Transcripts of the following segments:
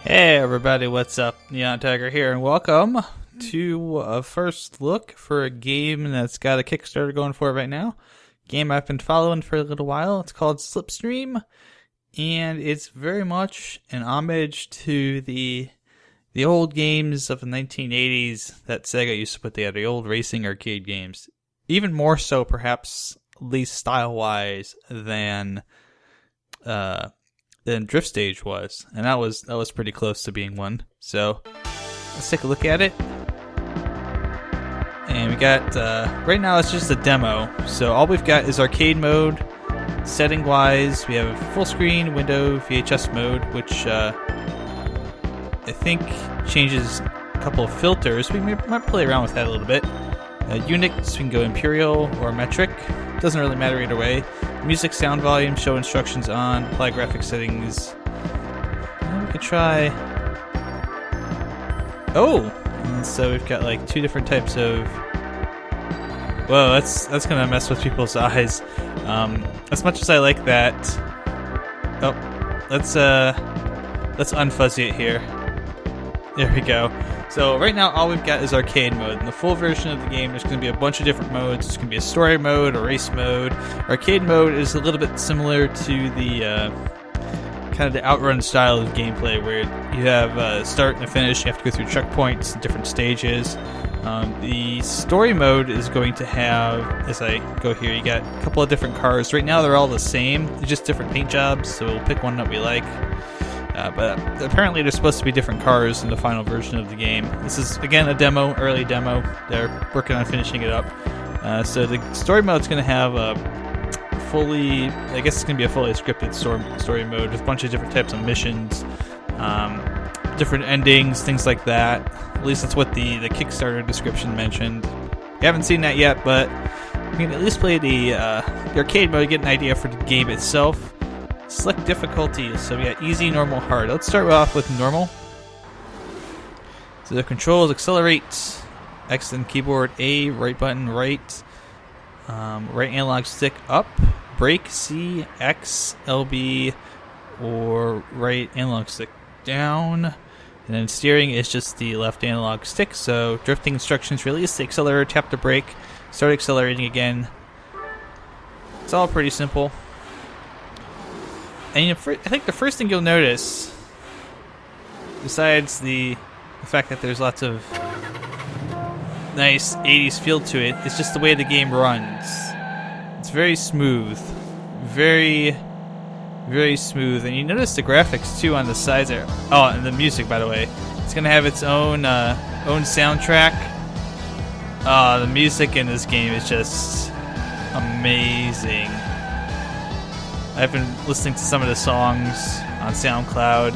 Hey everybody, what's up? NihonTiger here, and welcome to a first look for a game that's got a Kickstarter going for it right now. Game I've been following for a little while. It's called Slipstream, and it's very much an homage to the old games of the 1980s that Sega used to put together, the old racing arcade games. Even more so, perhaps, at least style-wise, than Drift Stage was, and that was pretty close to being one. So let's take a look at it. And we got right now it's just a demo, so all we've got is arcade mode. Setting wise, we have full screen, window, VHS mode, which I think changes a couple of filters. We might play around with that a little bit. Unix, we can go imperial or metric. Doesn't really matter either way. Music sound volume, show instructions on, apply graphic settings. And we could try. Oh! And so we've got like two different types of. Whoa, that's gonna mess with people's eyes. As much as I like that. Oh, let's unfuzzy it here. There we go. So right now all we've got is arcade mode. In the full version of the game, there's going to be a bunch of different modes. There's going to be a story mode, a race mode. Arcade mode is a little bit similar to the kind of the outrun style of gameplay, where you have a start and a finish. You have to go through checkpoints and different stages. The story mode is going to have, as I go here, you got a couple of different cars. Right now they're all the same, they're just different paint jobs, so we'll pick one that we like. But apparently there's supposed to be different cars in the final version of the game. This is, again, a demo, early demo. They're working on finishing it up. So the story mode's going to have a fully, I guess it's going to be a fully scripted story mode with a bunch of different types of missions, different endings, things like that. At least that's what the Kickstarter description mentioned. We haven't seen that yet, but we can at least play the arcade mode to get an idea for the game itself. Select difficulties, so we got easy, normal, hard. Let's start off with normal. So the controls: accelerate, X and keyboard, A, right button, right, right analog stick, up, brake, C, X, LB, or right analog stick, down. And then steering is just the left analog stick. So drifting instructions: release the accelerator, tap the brake, start accelerating again. It's all pretty simple. And I think the first thing you'll notice, besides the fact that there's lots of nice 80s feel to it, is just the way the game runs. It's very smooth. Very, very smooth. And you notice the graphics, too, on the sides there. Oh, and the music, by the way. It's going to have its own soundtrack. The music in this game is just amazing. I've been listening to some of the songs on SoundCloud.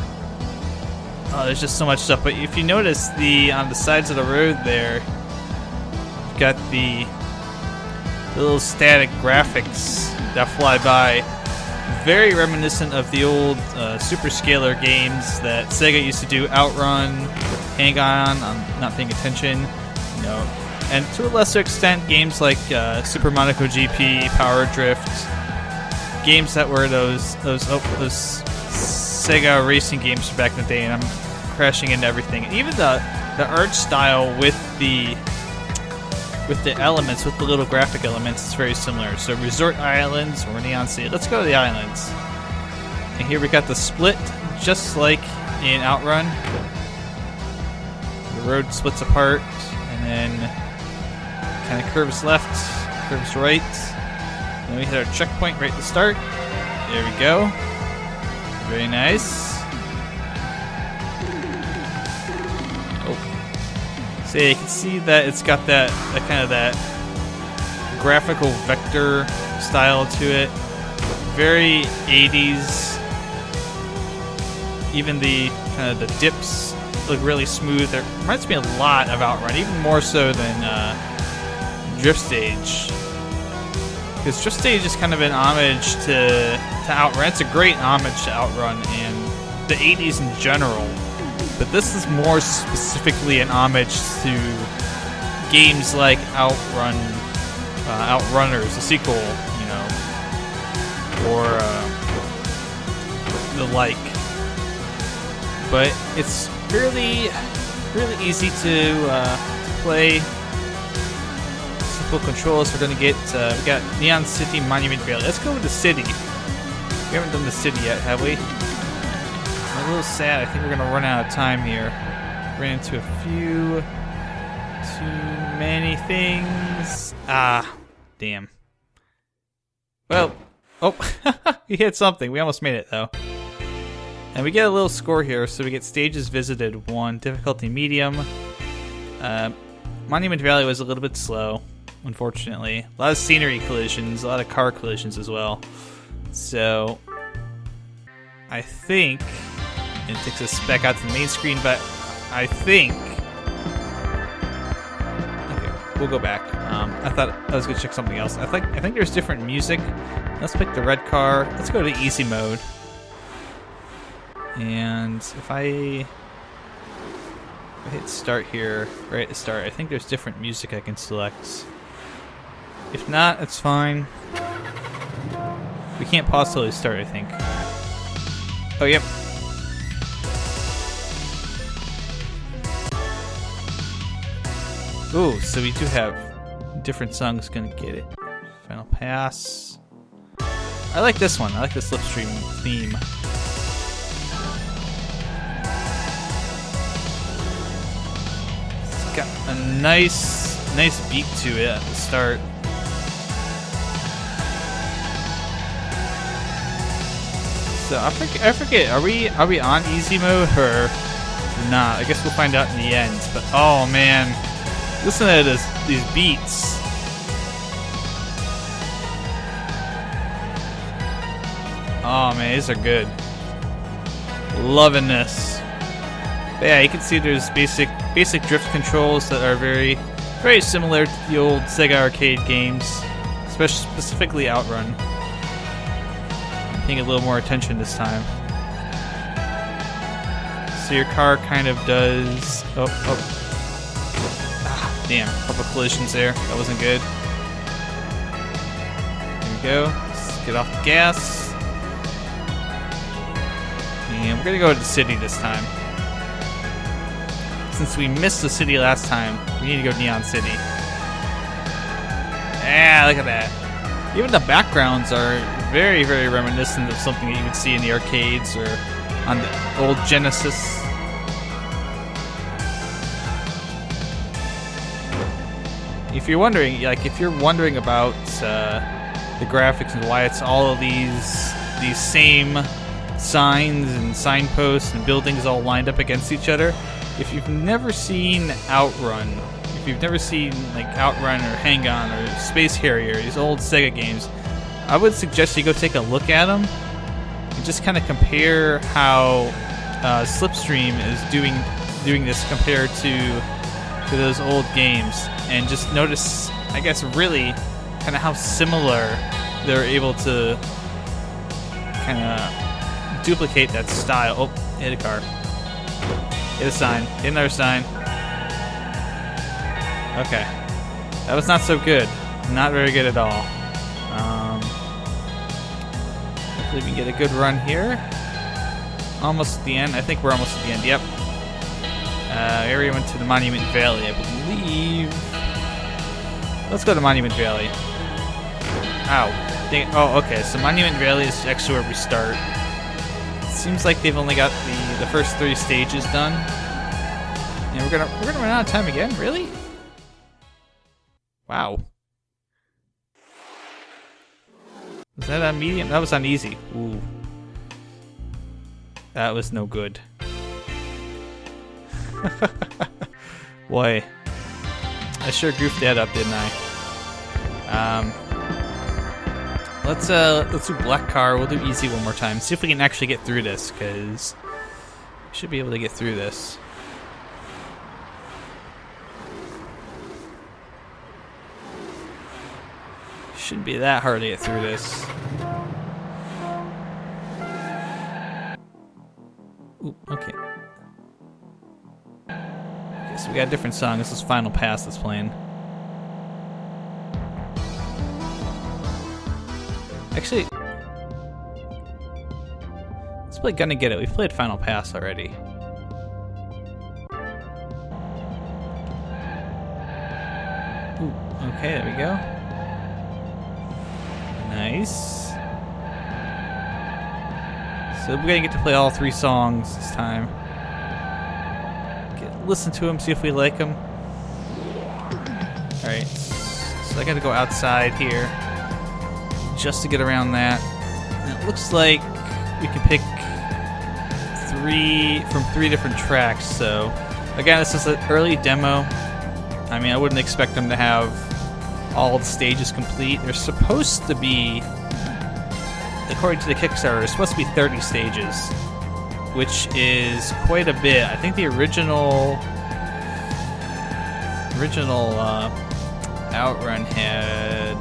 There's just so much stuff. But if you notice, on the sides of the road there, you've got the little static graphics that fly by. Very reminiscent of the old super scalar games that Sega used to do. Outrun, Hang On, I'm not paying attention, and to a lesser extent, games like Super Monaco GP, Power Drift. Games that were those Sega racing games from back in the day, and I'm crashing into everything. Even the art style with the elements, with the little graphic elements, is very similar. So Resort Islands or Neon City. Let's go to the islands. And here we got the split, just like in Outrun. The road splits apart, and then kind of curves left, curves right. Then we hit our checkpoint right at the start. There we go. Very nice. Oh. So you can see that it's got that kind of that graphical vector style to it. Very 80s. Even the kind of the dips look really smooth. It reminds me a lot of Outrun, even more so than Drift Stage. Because Drift Stage is kind of an homage to Outrun. It's a great homage to Outrun and the 80s in general. But this is more specifically an homage to games like Outrun, Outrunners, the sequel, or the like. but it's really easy to play. Simple controls. We're gonna get we got Neon City, Monument Valley. Let's go with the city. We haven't done the city yet, have we? I'm a little sad. I think we're gonna run out of time here. Ran into a few too many things. Ah, damn. Well, oh, we hit something. We almost made it though. And we get a little score here. So we get stages visited 1, difficulty medium. Monument Valley was a little bit slow, unfortunately. A lot of scenery collisions, a lot of car collisions as well. So I think it takes us back out to the main screen, but I think okay, we'll go back. I thought I was gonna check something else. I think there's different music. Let's pick the red car. Let's go to easy mode. And if I hit start here, right at the start, I think there's different music I can select. If not, it's fine. We can't pause till we start, I think. Oh, yep. Ooh, so we do have different songs gonna get it. Final Pass. I like this one. I like the Slipstream theme. It's got a nice beat to it at the start. So I forget. Are we on easy mode or not? I guess we'll find out in the end. But oh man, listen to these beats. Oh man, these are good. Loving this. But yeah, you can see there's basic drift controls that are very similar to the old Sega arcade games, especially specifically Outrun. Paying a little more attention this time. So your car kind of does. Oh. Ah, damn. A couple collisions there. That wasn't good. There we go. Let's get off the gas. And we're gonna go to the city this time. Since we missed the city last time, we need to go Neon City. Yeah, look at that. Even the backgrounds are very reminiscent of something that you would see in the arcades or on the old Genesis. If you're wondering about the graphics and why it's all of these same signs and signposts and buildings all lined up against each other, if you've never seen Outrun, if you've never seen like Outrun or Hang On or Space Harrier, these old Sega games, I would suggest you go take a look at them and just kind of compare how Slipstream is doing this compared to those old games, and just notice, I guess, really kind of how similar they're able to kind of duplicate that style. Oh, hit a car. Hit a sign. Hit another sign. Okay. That was not so good. Not very good at all. Hopefully we can get a good run here. Almost at the end. I think we're almost at the end. Yep. Area went to the Monument Valley, I believe. Let's go to Monument Valley. Ow. Dang it. Oh, okay. So Monument Valley is actually where we start. Seems like they've only got the first 3 stages done. And we're gonna run out of time again? Really? Wow. Was that on medium? That was on easy. Ooh. That was no good. Boy. I sure goofed that up, didn't I? Let's do black car. We'll do easy one more time. See if we can actually get through this, because we should be able to get through this. Shouldn't be that hard to get through this. Ooh, okay. Okay, so we got a different song. This is Final Pass that's playing. Actually, let's play Gonna Get It. We've played Final Pass already. Okay, there we go. Nice. So we're gonna get to play all 3 songs this time. Listen to them, see if we like them. Alright, so I gotta go outside here just to get around that. And it looks like we can pick 3 from 3 different tracks. So again, this is an early demo. I mean, I wouldn't expect them to have all the stages complete. There's supposed to be, according to the Kickstarter, there's supposed to be 30 stages, which is quite a bit. I think the original Outrun had.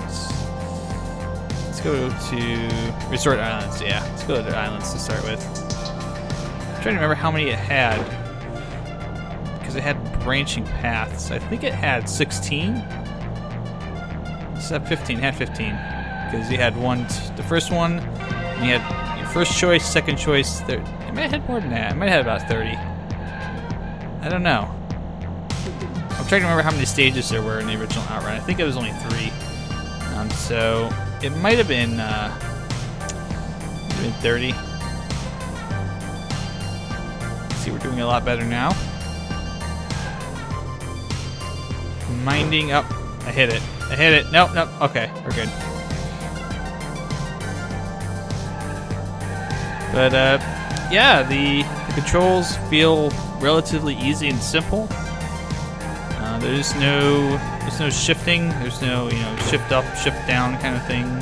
Let's go to Resort Islands. Yeah, let's go to the islands to start with. I'm trying to remember how many it had, because it had branching paths. I think it had 16. Except 15. It had 15, because you had the first one. And you had your first choice, second choice. It might have had more than that. It might have had about 30. I don't know. I'm trying to remember how many stages there were in the original Outrun. I think it was only 3. So it might have been 30. See, we're doing a lot better now. Minding up. I hit it. Nope. Okay, we're good. But yeah, the controls feel relatively easy and simple. There's no shifting. There's no shift up, shift down kind of thing.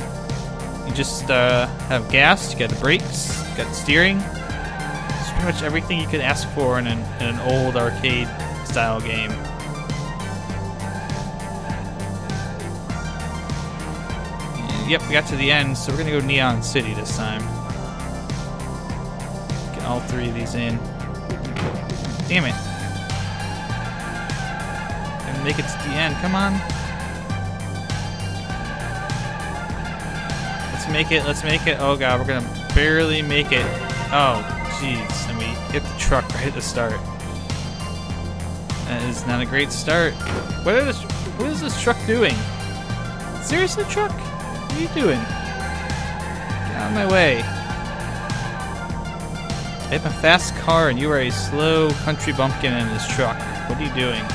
You just have gas. You got the brakes. You got the steering. It's pretty much everything you could ask for in an old arcade style game. And, yep, we got to the end, so we're gonna go Neon City this time. Get all 3 of these in. Damn it. Make it to the end. Come on. Let's make it. Oh god, we're gonna barely make it. Oh, jeez. And we hit the truck right at the start. That is not a great start. What is this truck doing? Seriously, truck? What are you doing? Get out of my way. I have a fast car and you are a slow country bumpkin in this truck. What are you doing?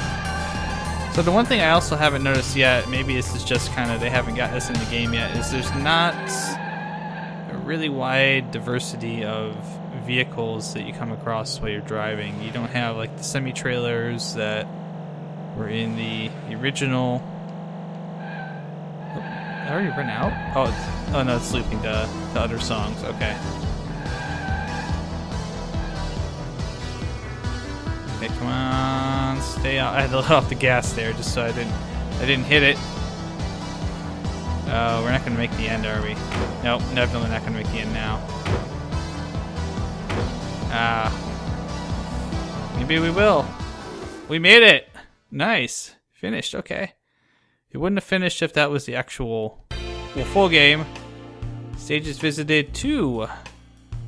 So the one thing I also haven't noticed yet, maybe this is just kind of they haven't got this in the game yet, is there's not a really wide diversity of vehicles that you come across while you're driving. You don't have like the semi-trailers that were in the original. Oh, I already run out? Oh no, it's looping the other songs. Okay. Okay, come on, stay out. I had to let off the gas there just so I didn't hit it. Oh, we're not gonna make the end, are we? Nope, definitely not gonna make the end now. Maybe we will. We made it. Nice, finished. Okay, it wouldn't have finished if that was the actual full game. Stages visited 2.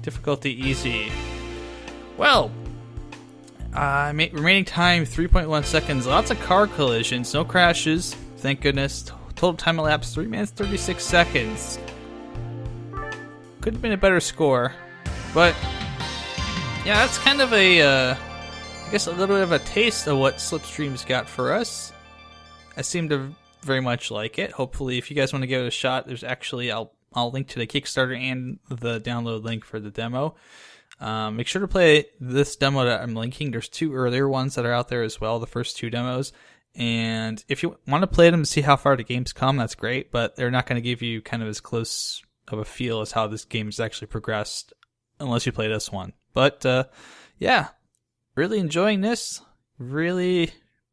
Difficulty easy. Well. Remaining time 3.1 seconds. Lots of car collisions, no crashes. Thank goodness. Total time elapsed 3 minutes 36 seconds. Could have been a better score, but yeah, that's kind of I guess a little bit of a taste of what Slipstream's got for us. I seem to very much like it. Hopefully, if you guys want to give it a shot, there's actually I'll link to the Kickstarter and the download link for the demo. Make sure to play this demo that I'm linking. There's 2 earlier ones that are out there as well, the first 2 demos. And if you want to play them to see how far the game's come, that's great, but they're not going to give you kind of as close of a feel as how this game's actually progressed unless you play this one. But yeah, really enjoying this. Really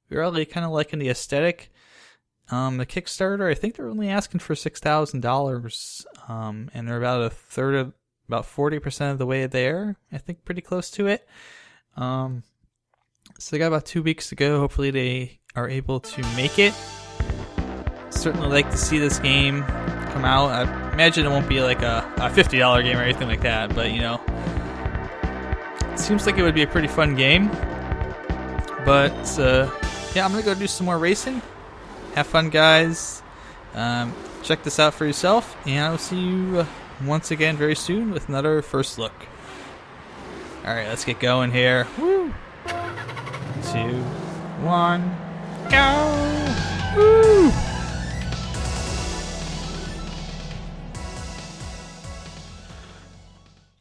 kind of liking the aesthetic. The Kickstarter, I think they're only asking for $6,000, and they're about about 40% of the way there. I think pretty close to it. So they got about 2 weeks to go. Hopefully they are able to make it. Certainly like to see this game come out. I imagine it won't be like a $50 game or anything like that, but it seems like it would be a pretty fun game. But yeah, I'm gonna go do some more racing, have fun, guys. Check this out for yourself, and I'll see you once again very soon with another first look. Alright, let's get going here. Woo! 2, 1, go! Woo!